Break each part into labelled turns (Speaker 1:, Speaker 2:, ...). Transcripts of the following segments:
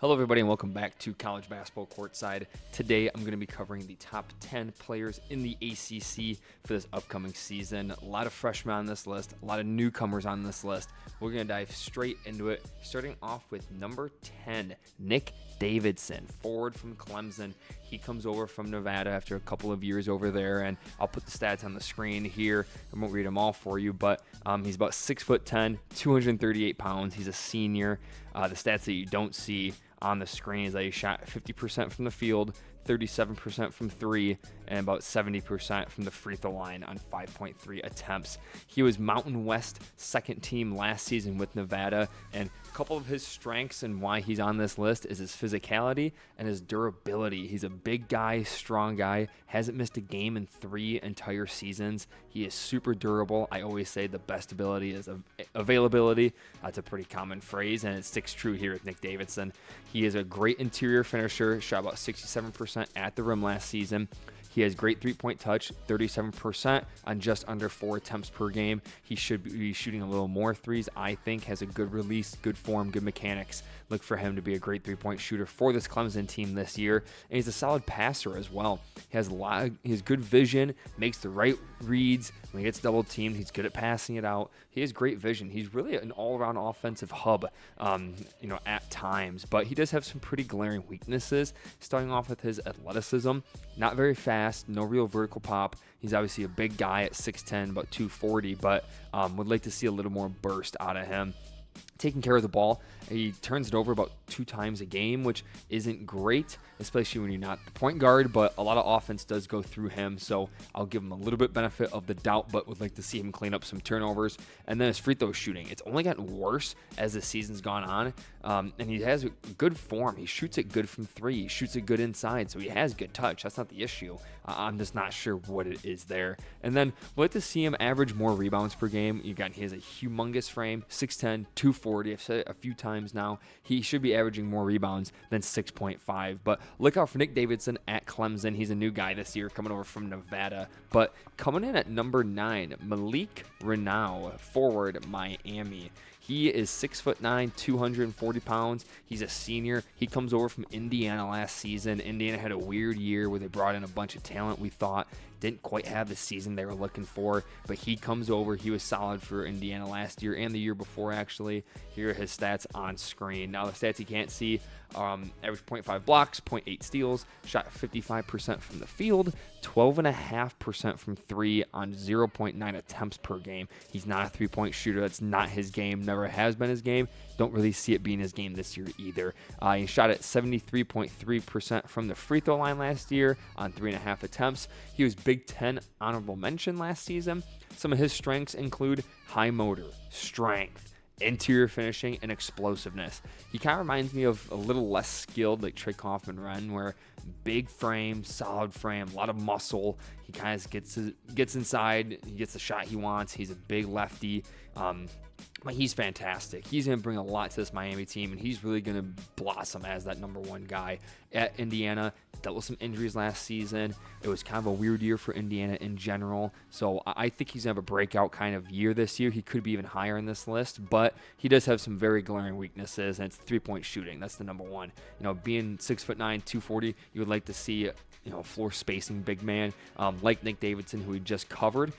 Speaker 1: Hello, everybody, and welcome back to College Basketball Courtside. Today, I'm going to be covering the top 10 players in the ACC for this upcoming season. A lot of freshmen on this list, a lot of newcomers on this list. We're going to dive straight into it, starting off with number 10, Nick Davidson, forward from Clemson. He comes over from Nevada after a couple of years over there, and I'll put the stats on the screen here. I won't read them all for you, but he's about 6'10", 238 pounds. He's a senior. The stats that you don't see on the screen is that he shot 50% from the field, 37% from three, and about 70% from the free throw line on 5.3 attempts. He was Mountain West second team last season with Nevada, and a couple of his strengths and why he's on this list is his physicality and his durability. He's a big guy, strong guy, hasn't missed a game in 3 entire seasons. He is super durable. I always say the best ability is availability. That's a pretty common phrase, and it sticks true here with Nick Davidson. He is a great interior finisher, shot about 67% at the rim last season. He has great three-point touch, 37% on just under 4 attempts per game. He should be shooting a little more threes, I think. Has a good release, good form, good mechanics. Look for him to be a great three-point shooter for this Clemson team this year. And he's a solid passer as well. He has good vision, makes the right reads. When he gets double-teamed, he's good at passing it out. He has great vision. He's really an all-around offensive hub, at times. But he does have some pretty glaring weaknesses, starting off with his athleticism. Not very fast, no real vertical pop. He's obviously a big guy at 6'10", about 240, but would like to see a little more burst out of him. Taking care of the ball, he turns it over about 2 times a game, which isn't great, especially when you're not the point guard, but a lot of offense does go through him, so I'll give him a little bit benefit of the doubt, but would like to see him clean up some turnovers. And then his free throw shooting, it's only gotten worse as the season's gone on, and he has good form. He shoots it good from 3, he shoots it good inside, so he has good touch. That's not the issue. I'm just not sure what it is there. And then we'd like to see him average more rebounds per game. He has a humongous frame, 6'10", 240. I've said it a few times now. He should be averaging more rebounds than 6.5. But look out for Nick Davidson at Clemson. He's a new guy this year coming over from Nevada. But coming in at number 9, Malik Reneau, forward, Miami. He is 6'9", 240 pounds. He's a senior. He comes over from Indiana last season. Indiana had a weird year where they brought in a bunch of talent, we thought. Didn't quite have the season they were looking for, but he comes over. He was solid for Indiana last year and the year before, actually. Here are his stats on screen. Now, the stats you can't see, average 0.5 blocks, 0.8 steals, shot 55% from the field, 12.5% from 3 on 0.9 attempts per game. He's not a three-point shooter. That's not his game. Never has been his game. Don't really see it being his game this year either. He shot at 73.3% from the free throw line last year on 3.5 attempts. He was Big Ten honorable mention last season. Some of his strengths include high motor, strength, interior finishing, and explosiveness. He kind of reminds me of a little less skilled like Trey Kaufman-Renn, where big frame, solid frame, a lot of muscle. He kind of gets inside, he gets the shot he wants. He's a big lefty. But he's fantastic. He's going to bring a lot to this Miami team, and he's really going to blossom as that number 1 guy at Indiana. Dealt with some injuries last season. It was kind of a weird year for Indiana in general. So I think he's going to have a breakout kind of year this year. He could be even higher in this list, but he does have some very glaring weaknesses, and it's three-point shooting. That's the number 1. Being 6'9", 240, you would like to see floor spacing big man, like Nick Davidson, who we just covered.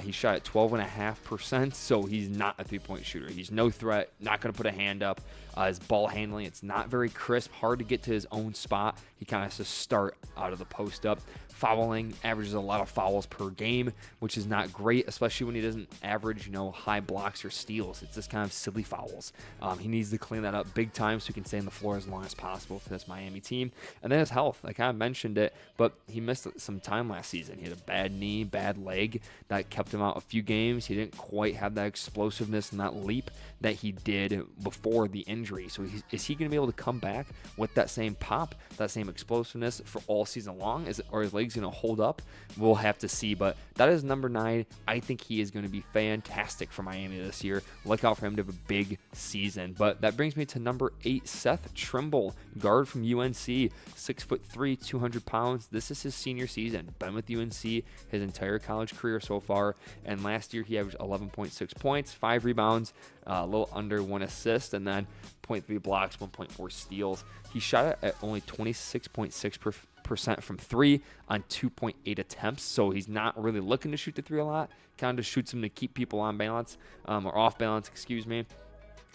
Speaker 1: He shot at 12.5%, so he's not a three-point shooter. He's no threat, not going to put a hand up. His ball handling, it's not very crisp, hard to get to his own spot. He kind of has to start out of the post up. Fouling, averages a lot of fouls per game, which is not great, especially when he doesn't average, high blocks or steals. It's just kind of silly fouls. He needs to clean that up big time so he can stay on the floor as long as possible for this Miami team. And then his health, I kind of mentioned it, but he missed some time last season. He had a bad knee, bad leg that kept him out a few games. He didn't quite have that explosiveness and that leap that he did before the injury. So is he going to be able to come back with that same pop, that same explosiveness for all season long? Are his legs going to hold up? We'll have to see, but that is number 9. I think he is going to be fantastic for Miami this year. Look out for him to have a big season. But that brings me to number 8, Seth Trimble, guard from UNC, 6'3", 200 pounds. This is his senior season. Been with UNC his entire college career so far, and last year he averaged 11.6 points, points, 5 rebounds, a little under 1 assist, and then 0.3 blocks, 1.4 steals. He shot it at only 26.6% from 3 on 2.8 attempts, so he's not really looking to shoot the 3 a lot. Kind of shoots him to keep people on balance, or off balance, excuse me.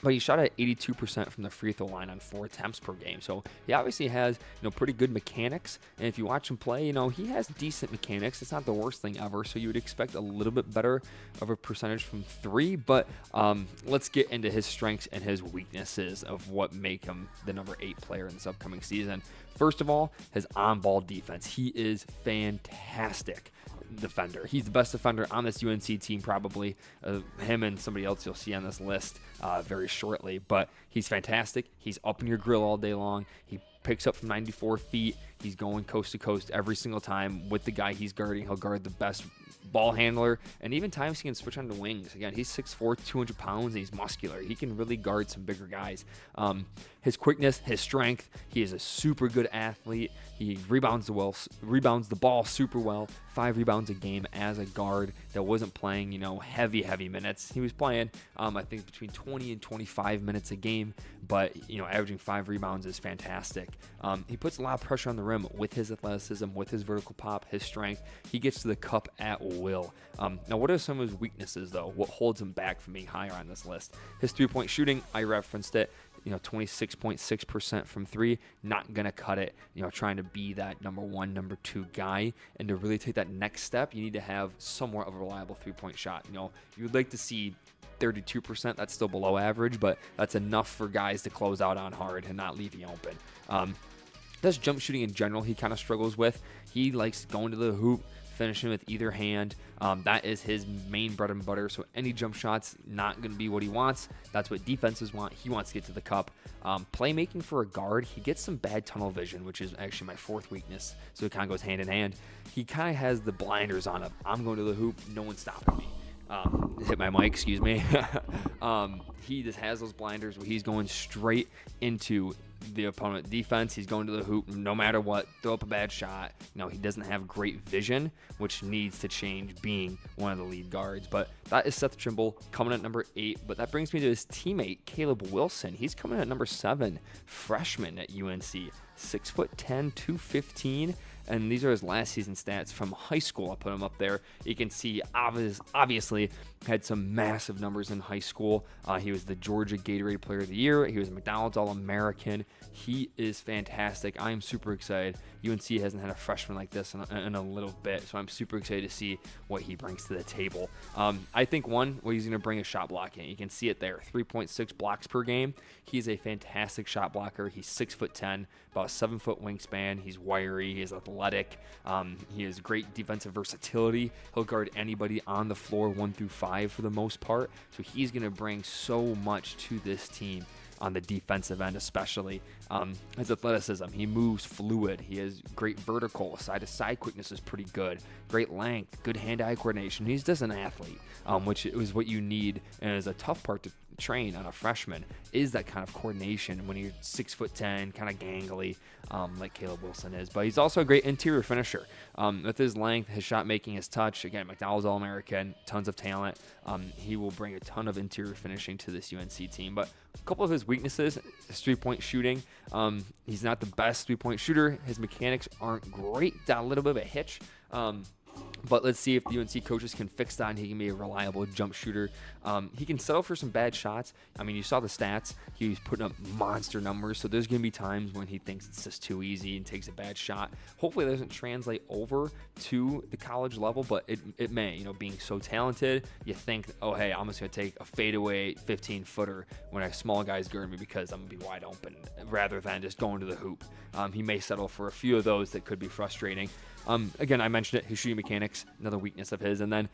Speaker 1: But he shot at 82% from the free throw line on 4 attempts per game. So he obviously has, pretty good mechanics. And if you watch him play, he has decent mechanics. It's not the worst thing ever. So you would expect a little bit better of a percentage from 3. But let's get into his strengths and his weaknesses of what make him the number 8 player in this upcoming season. First of all, his on-ball defense. He is fantastic defender. He's the best defender on this UNC team, probably. Him and somebody else you'll see on this list very shortly. But he's fantastic. He's up in your grill all day long. He picks up from 94 feet. He's going coast to coast every single time with the guy he's guarding. He'll guard the best ball handler, and even times he can switch on the wings. Again, he's 6'4", 200 pounds, and he's muscular. He can really guard some bigger guys. His quickness, his strength, he is a super good athlete. He rebounds the ball super well. 5 rebounds a game as a guard that wasn't playing, heavy minutes. He was playing, I think, between 20 and 25 minutes a game, but, averaging 5 rebounds is fantastic. He puts a lot of pressure on the rim with his athleticism, with his vertical pop, his strength. He gets to the cup at will. Now, what are some of his weaknesses, though? What holds him back from being higher on this list? His three-point shooting, I referenced it. 26.6% from 3, not going to cut it, trying to be that number 1, number 2 guy. And to really take that next step, you need to have somewhat of a reliable three-point shot. You'd like to see 32%. That's still below average, but that's enough for guys to close out on hard and not leave you open. That's jump shooting in general he kind of struggles with. He likes going to the hoop, finishing with either hand. That is his main bread and butter. So any jump shots, not going to be what he wants. That's what defenses want. He wants to get to the cup. Playmaking for a guard, he gets some bad tunnel vision, which is actually my 4th weakness. So it kind of goes hand in hand. He kind of has the blinders on him. I'm going to the hoop. No one's stopping me. Hit my mic, excuse me. He just has those blinders where he's going straight into the opponent defense. He's going to the hoop no matter what, throw up a bad shot. He doesn't have great vision, which needs to change being one of the lead guards. But that is Seth Trimble coming at number 8. But that brings me to his teammate, Caleb Wilson. He's coming at number 7, freshman at UNC. 6'10", 215. And these are his last season stats from high school. I'll put him up there. You can see, obviously, had some massive numbers in high school. He was the Georgia Gatorade Player of the Year. He was a McDonald's All-American. He is fantastic. I am super excited. UNC hasn't had a freshman like this in a little bit, so I'm super excited to see what he brings to the table. I think, what he's going to bring is shot blocking. You can see it there, 3.6 blocks per game. He's a fantastic shot blocker. He's 6'10", about 7-foot wingspan. He's wiry. He's athletic. He has great defensive versatility. He'll guard anybody on the floor 1 through 5 for the most part. So he's going to bring so much to this team on the defensive end, especially. His athleticism, he moves fluid. He has great vertical, side-to-side quickness is pretty good. Great length, good hand-eye coordination. He's just an athlete, which is what you need, and is a tough part to train on a freshman, is that kind of coordination when you're 6'10", kind of gangly, like Caleb Wilson is. But he's also a great interior finisher. With his length, his shot making, his touch, again, McDonald's All-American, tons of talent. He will bring a ton of interior finishing to this UNC team. But a couple of his weaknesses, his three-point shooting. He's not the best three-point shooter. His mechanics aren't great. Got a little bit of a hitch. But let's see if the UNC coaches can fix that and he can be a reliable jump shooter. He can settle for some bad shots. I mean, you saw the stats. He was putting up monster numbers, so there's going to be times when he thinks it's just too easy and takes a bad shot. Hopefully it doesn't translate over to the college level, but it may. Being so talented, you think, oh, hey, I'm just going to take a fadeaway 15-footer when a small guy's guarding me because I'm going to be wide open, rather than just going to the hoop. He may settle for a few of those that could be frustrating. Again, I mentioned it, his shooting mechanics, another weakness of his, and then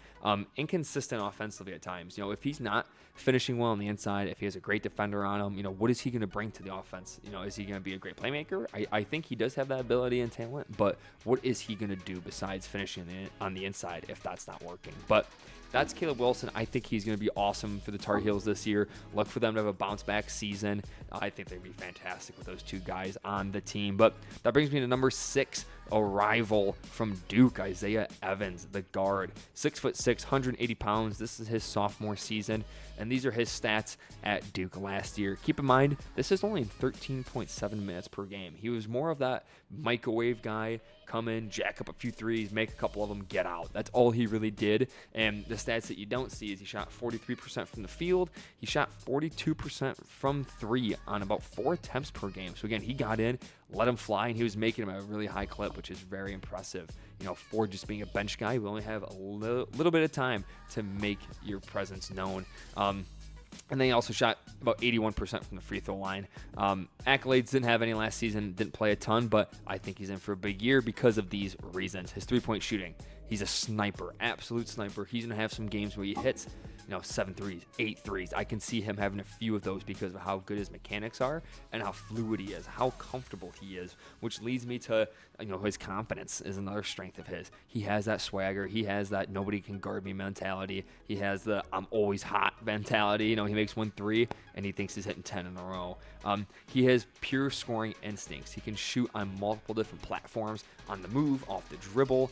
Speaker 1: inconsistent offensively at times. If he's not finishing well on the inside, if he has a great defender on him, what is he going to bring to the offense? Is he going to be a great playmaker? I think he does have that ability and talent, but what is he going to do besides finishing on the inside if that's not working? But that's Caleb Wilson. I think he's going to be awesome for the Tar Heels this year. Look for them to have a bounce-back season. I think they'd be fantastic with those two guys on the team. But that brings me to number 6, a rival from Duke, Isaiah Evans, the guard. 6'6", 180 pounds. This is his sophomore season, and these are his stats at Duke last year. Keep in mind, this is only 13.7 minutes per game. He was more of that microwave guy, come in, jack up a few threes, make a couple of them, get out. That's all he really did. And the stats that you don't see is he shot 43% from the field. He shot 42% from 3 on about 4 attempts per game. So again, he got in, let him fly, and he was making him a really high clip, which is very impressive. For just being a bench guy, we only have a little bit of time to make your presence known. And then he also shot about 81% from the free throw line. Accolades, didn't have any last season, didn't play a ton, but I think he's in for a big year because of these reasons. His three-point shooting, he's a sniper, absolute sniper. He's going to have some games where he hits 7 threes, 8 threes. I can see him having a few of those because of how good his mechanics are and how fluid he is, how comfortable he is, which leads me to, his confidence is another strength of his. He has that swagger. He has that nobody can guard me mentality. He has the I'm always hot mentality. He makes 1 3 and he thinks he's hitting 10 in a row. He has pure scoring instincts. He can shoot on multiple different platforms, on the move, off the dribble.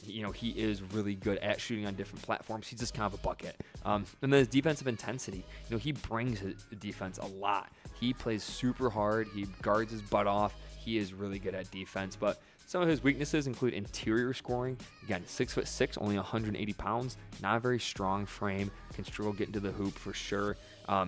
Speaker 1: He is really good at shooting on different platforms. He's just kind of a bucket. And then his defensive intensity. He brings his defense a lot. He plays super hard. He guards his butt off. He is really good at defense. But some of his weaknesses include interior scoring. Again, 6'6", only 180 pounds. Not a very strong frame. Can struggle getting to the hoop for sure.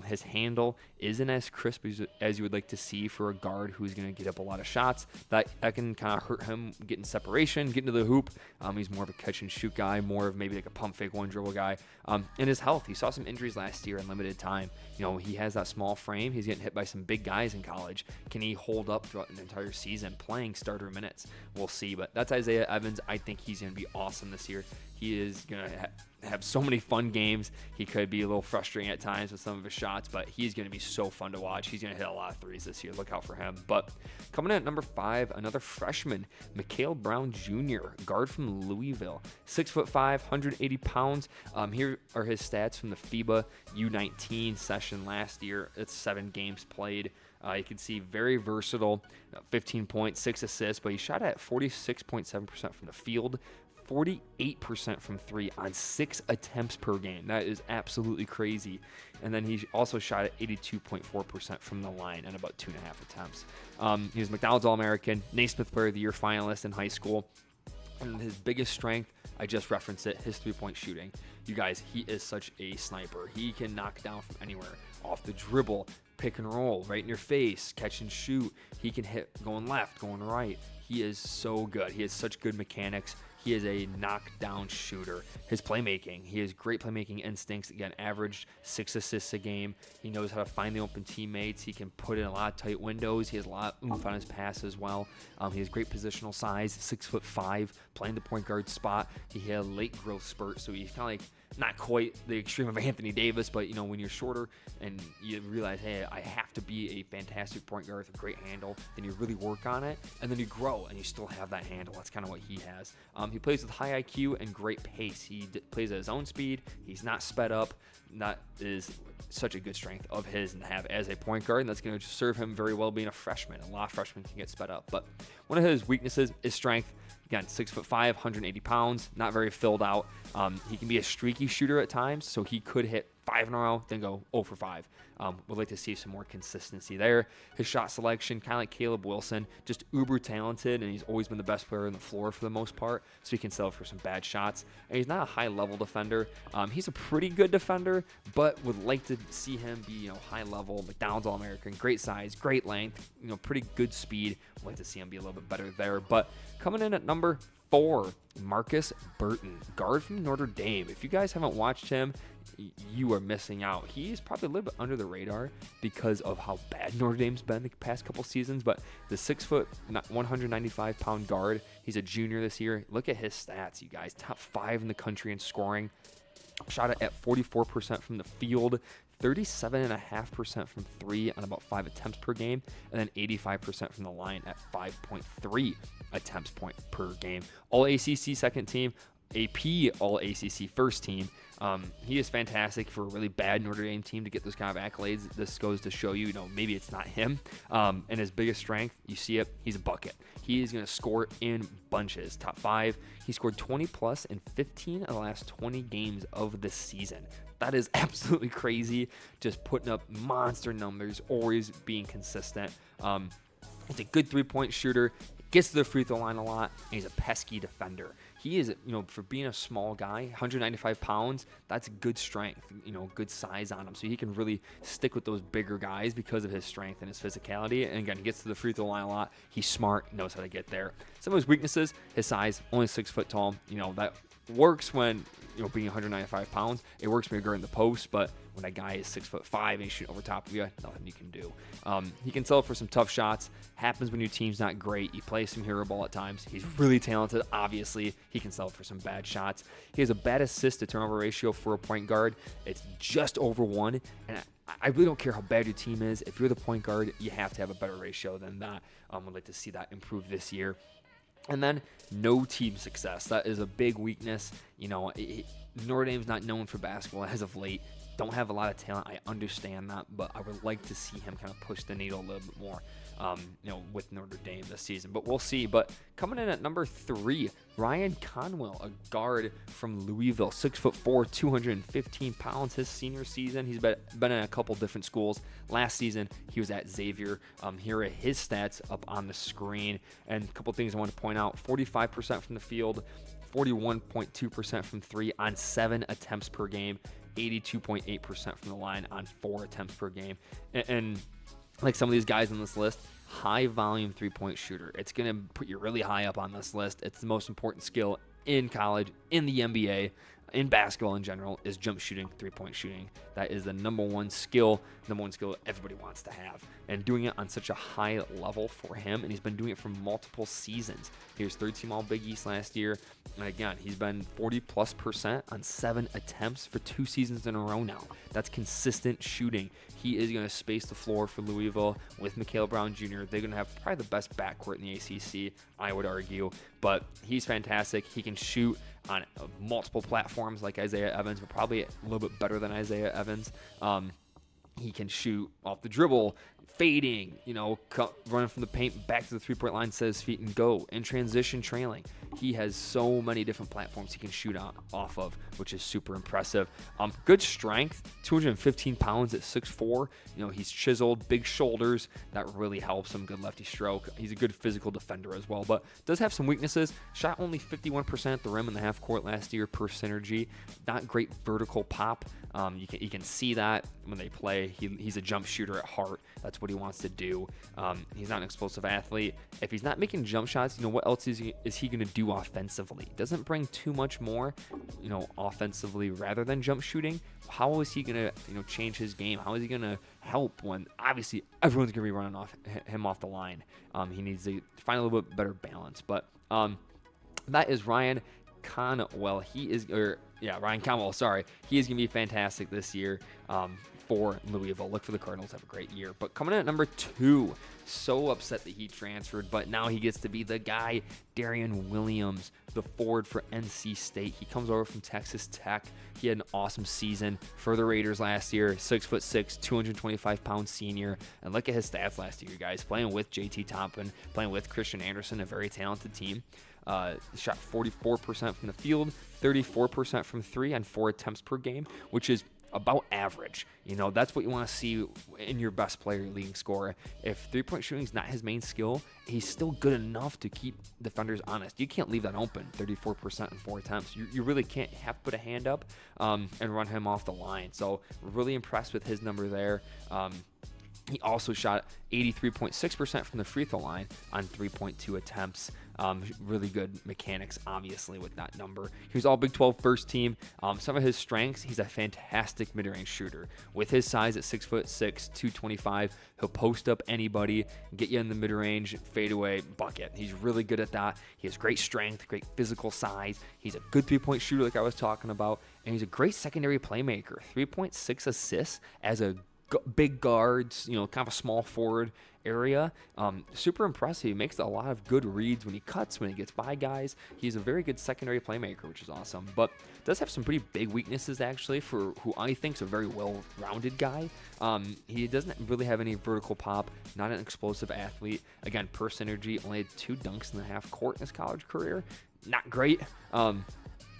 Speaker 1: His handle isn't as crisp as you would like to see for a guard who's going to get up a lot of shots. That can kind of hurt him getting separation, getting to the hoop. He's more of a catch and shoot guy, more of maybe like a pump fake one dribble guy. And his health, he saw some injuries last year in limited time. He has that small frame. He's getting hit by some big guys in college. Can he hold up throughout an entire season playing starter minutes? We'll see. But that's Isaiah Evans. I think he's going to be awesome this year. He is going to have so many fun games. He could be a little frustrating at times with some of his shots, but he's going to be so fun to watch. He's going to hit a lot of threes this year. Look out for him. But coming in at number 5, another freshman, Mikal Brown Jr., guard from Louisville. 6'5", 180 pounds. Here are his stats from the FIBA U19 session last year. It's 7 games played. You can see very versatile, 15 points, 6 assists, but he shot at 46.7% from the field, 48% from 3 on 6 attempts per game. That is absolutely crazy. And then he also shot at 82.4% from the line and about 2.5 attempts. He was McDonald's All-American, Naismith Player of the Year finalist in high school. And his biggest strength, I just referenced it, his three-point shooting. You guys, he is such a sniper. He can knock down from anywhere, off the dribble, pick and roll, right in your face, catch and shoot. He can hit going left, going right. He is so good. He has such good mechanics. He is a knockdown shooter. His playmaking, he has great playmaking instincts. Again, averaged 6 assists a game. He knows how to find the open teammates. He can put in a lot of tight windows. He has a lot of oomph on his pass as well. He has great positional size, 6'5", playing the point guard spot. He had a late growth spurt, so he's kind of like not quite the extreme of Anthony Davis, but when you're shorter and you realize, hey, I have to be a fantastic point guard with a great handle, then you really work on it, and then you grow and you still have that handle. That's kind of what he has. He plays with high IQ and great pace. He plays at his own speed. He's not sped up. That is such a good strength of his and have as a point guard, and that's going to serve him very well being a freshman. A lot of freshmen can get sped up, but one of his weaknesses is strength. Again, 6'5", 180 pounds, not very filled out. He can be a streaky shooter at times, so he could hit 5 in a row, then go 0 for 5. Would like to see some more consistency there. His shot selection, kind of like Caleb Wilson, just uber talented, and he's always been the best player on the floor for the most part, so he can settle for some bad shots. And he's not a high-level defender. He's a pretty good defender, but would like to see him be, high-level, McDonald's All-American, great size, great length, pretty good speed. Would like to see him be a little bit better there. But coming in at number 4, Marcus Burton, guard from Notre Dame. If you guys haven't watched him, you are missing out. He's probably a little bit under the radar because of how bad Notre Dame's been the past couple seasons, but the 6 195 pound guard, he's a junior this year. Look at his stats, you guys. Top 5 in the country in scoring. Shot it at 44% from the field, 37.5% from 3 on about 5 attempts per game, and then 85% from the line at 5.3 attempts per game. All ACC second team, AP All ACC first team. He is fantastic for a really bad Notre Dame team to get those kind of accolades. This goes to show you, maybe it's not him. And his biggest strength, you see it, he's a bucket. He is going to score in bunches. Top 5. He scored 20 plus in 15 of the last 20 games of the season. That is absolutely crazy. Just putting up monster numbers, always being consistent. He's a good 3-point shooter. Gets to the free throw line a lot, and he's a pesky defender. He is, for being a small guy, 195 pounds, that's good strength, good size on him. So he can really stick with those bigger guys because of his strength and his physicality. And again, he gets to the free throw line a lot. He's smart, knows how to get there. Some of his weaknesses, his size, only 6 foot tall. That works when, being 195 pounds. It works when you're guarding the post, but when a guy is 6'5" and he's shooting over top of you, nothing you can do. He can settle for some tough shots. Happens when your team's not great. You play some hero ball at times. He's really talented, obviously. He can settle for some bad shots. He has a bad assist to turnover ratio for a point guard. It's just over 1, and I really don't care how bad your team is. If you're the point guard, you have to have a better ratio than that. I'd like to see that improve this year. And then no team success. That is a big weakness. Notre Dame's not known for basketball as of late. Don't have a lot of talent. I understand that, but I would like to see him kind of push the needle a little bit more, with Notre Dame this season. But we'll see. But coming in at number 3, Ryan Conwell, a guard from Louisville, 6'4", 215 pounds. His senior season, he's been in a couple different schools. Last season, he was at Xavier. Here are his stats up on the screen. And a couple things I want to point out: 45% from the field, 41.2% from 3 on 7 attempts per game. 82.8% from the line on 4 attempts per game. And like some of these guys on this list, high volume 3-point shooter. It's going to put you really high up on this list. It's the most important skill in college, in the NBA, in basketball in general, is jump shooting, 3-point shooting. That is the number one skill everybody wants to have. And doing it on such a high level for him, and he's been doing it for multiple seasons. He was 13 All Big East last year. And again, he's been 40+% on 7 attempts for 2 seasons in a row now. That's consistent shooting. He is going to space the floor for Louisville with Mikal Brown Jr. They're going to have probably the best backcourt in the ACC, I would argue. But he's fantastic. He can shoot on multiple platforms like Isaiah Evans, but probably a little bit better than Isaiah Evans. He can shoot off the dribble, fading, running from the paint back to the 3-point line, set his feet and go, in transition trailing. He has so many different platforms he can shoot off of, which is super impressive. Good strength, 215 pounds at 6'4". He's chiseled, big shoulders. That really helps him. Good lefty stroke. He's a good physical defender as well, but does have some weaknesses. Shot only 51% at the rim in the half court last year per synergy. Not great vertical pop. You can see that when they play. He's a jump shooter at heart. That's what he wants to do. He's not an explosive athlete. If he's not making jump shots, what else is he going to do offensively? Doesn't bring too much more, offensively rather than jump shooting. How is he going to, change his game? How is he going to help when obviously everyone's going to be running him off the line? He needs to find a little bit better balance. But that is Ryan Conwell. Ryan Conwell, sorry. He is going to be fantastic this year for Louisville. Look for the Cardinals to have a great year. But coming in at number 2, so upset that he transferred, but now he gets to be the guy, Darian Williams, the forward for NC State. He comes over from Texas Tech. He had an awesome season for the Raiders last year. 6'6", 225-pound senior. And look at his stats last year, guys. Playing with JT Tompkins, playing with Christian Anderson, a very talented team. Shot 44% from the field, 34% from 3 on 4 attempts per game, which is about average. That's what you want to see in your best player, your leading scorer. If 3-point shooting is not his main skill, he's still good enough to keep defenders honest. You can't leave that open, 34% in 4 attempts. You really can't have to put a hand up and run him off the line. So really impressed with his number there. He also shot 83.6% from the free throw line on 3.2 attempts. Really good mechanics, obviously, with that number. He was all Big 12 first team. Some of his strengths, he's a fantastic mid-range shooter. With his size at 6'6", 225, he'll post up anybody, get you in the mid-range, fadeaway bucket. He's really good at that. He has great strength, great physical size. He's a good 3-point shooter like I was talking about, and he's a great secondary playmaker. 3.6 assists as a big guards, kind of a small forward area. Super impressive. He makes a lot of good reads when he cuts, when he gets by guys. He's a very good secondary playmaker, which is awesome, but does have some pretty big weaknesses actually for who I think is a very well-rounded guy. He doesn't really have any vertical pop, not an explosive athlete. Again, per synergy, only had 2 dunks in the half court in his college career. Not great.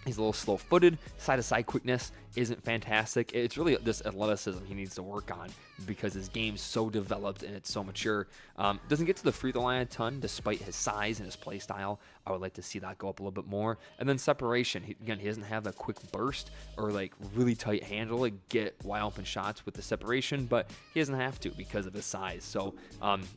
Speaker 1: He's a little slow-footed. Side-to-side quickness isn't fantastic. It's really this athleticism he needs to work on because his game's so developed and it's so mature. Doesn't get to the free throw line a ton despite his size and his play style. I would like to see that go up a little bit more. And then separation. He doesn't have that quick burst or like really tight handle to get wide open shots with the separation, but he doesn't have to because of his size. So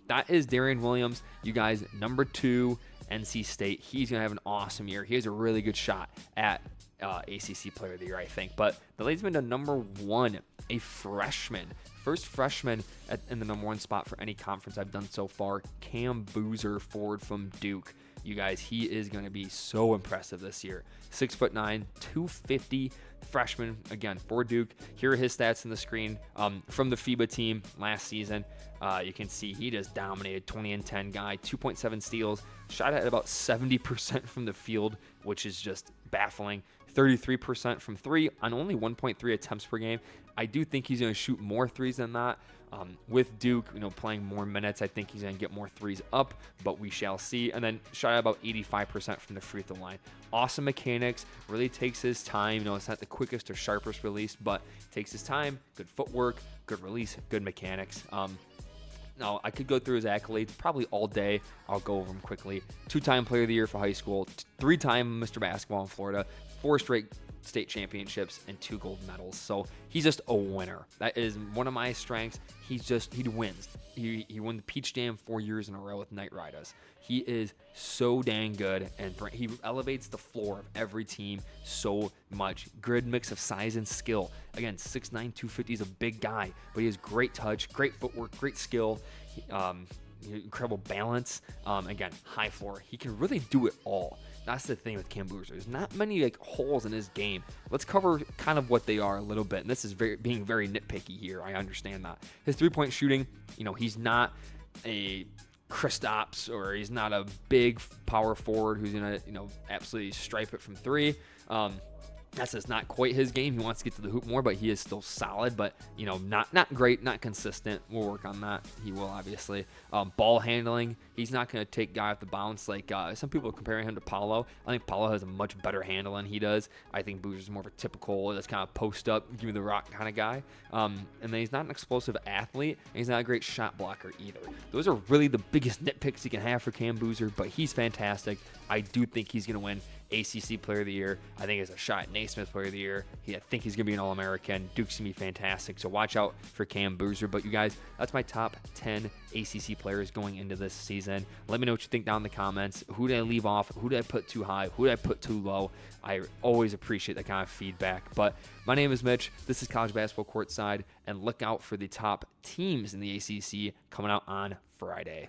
Speaker 1: that is Darian Williams. You guys, number 2, NC State. He's going to have an awesome year. He has a really good shot at ACC Player of the Year, I think. But that leads me to number 1, a freshman. First freshman in the number 1 spot for any conference I've done so far, Cam Boozer, forward from Duke. You guys, he is going to be so impressive this year. 6'9", 250 freshman, again, for Duke. Here are his stats on the screen from the FIBA team last season. You can see he just dominated, 20 and 10 guy, 2.7 steals, shot at about 70% from the field, which is just baffling. 33% from 3 on only 1.3 attempts per game. I do think he's going to shoot more threes than that. With Duke, playing more minutes, I think he's going to get more threes up, but we shall see. And then shot at about 85% from the free throw line. Awesome mechanics, really takes his time. It's not the quickest or sharpest release, but takes his time. Good footwork, good release, good mechanics. Now, I could go through his accolades probably all day. I'll go over them quickly. 2-time Player of the Year for high school, 3-time Mr. Basketball in Florida, 4 straight state championships, and 2 gold medals. So he's just a winner. That is one of my strengths. He wins. He won the Peach Jam 4 years in a row with Knight Riders. He is so dang good, and he elevates the floor of every team so much. Good mix of size and skill. Again, 6'9", 250 is a big guy, but he has great touch, great footwork, great skill. Incredible balance. Again, high floor. He can really do it all. That's the thing with Cam Boozer. There's not many holes in his game. Let's cover kind of what they are a little bit. And this is being very nitpicky here. I understand that. His 3-point shooting, he's not a Kristaps or he's not a big power forward who's going to, absolutely stripe it from 3. That's just not quite his game. He wants to get to the hoop more, but he is still solid, but, not great, not consistent. We'll work on that. He will, obviously. Ball handling, he's not going to take guy off the bounce like some people are comparing him to Paolo. I think Paolo has a much better handle than he does. I think Boozer's more of a typical, just kind of post up, give me the rock kind of guy. And then he's not an explosive athlete, and he's not a great shot blocker either. Those are really the biggest nitpicks you can have for Cam Boozer, but he's fantastic. I do think he's going to win ACC Player of the Year. I think it's a shot at Naismith Player of the Year. I think he's going to be an All-American. Duke's going to be fantastic, so watch out for Cam Boozer. But you guys, that's my top 10 ACC players going into this season. Let me know what you think down in the comments. Who did I leave off? Who did I put too high? Who did I put too low? I always appreciate that kind of feedback. But my name is Mitch. This is College Basketball Courtside, and look out for the top teams in the ACC coming out on Friday.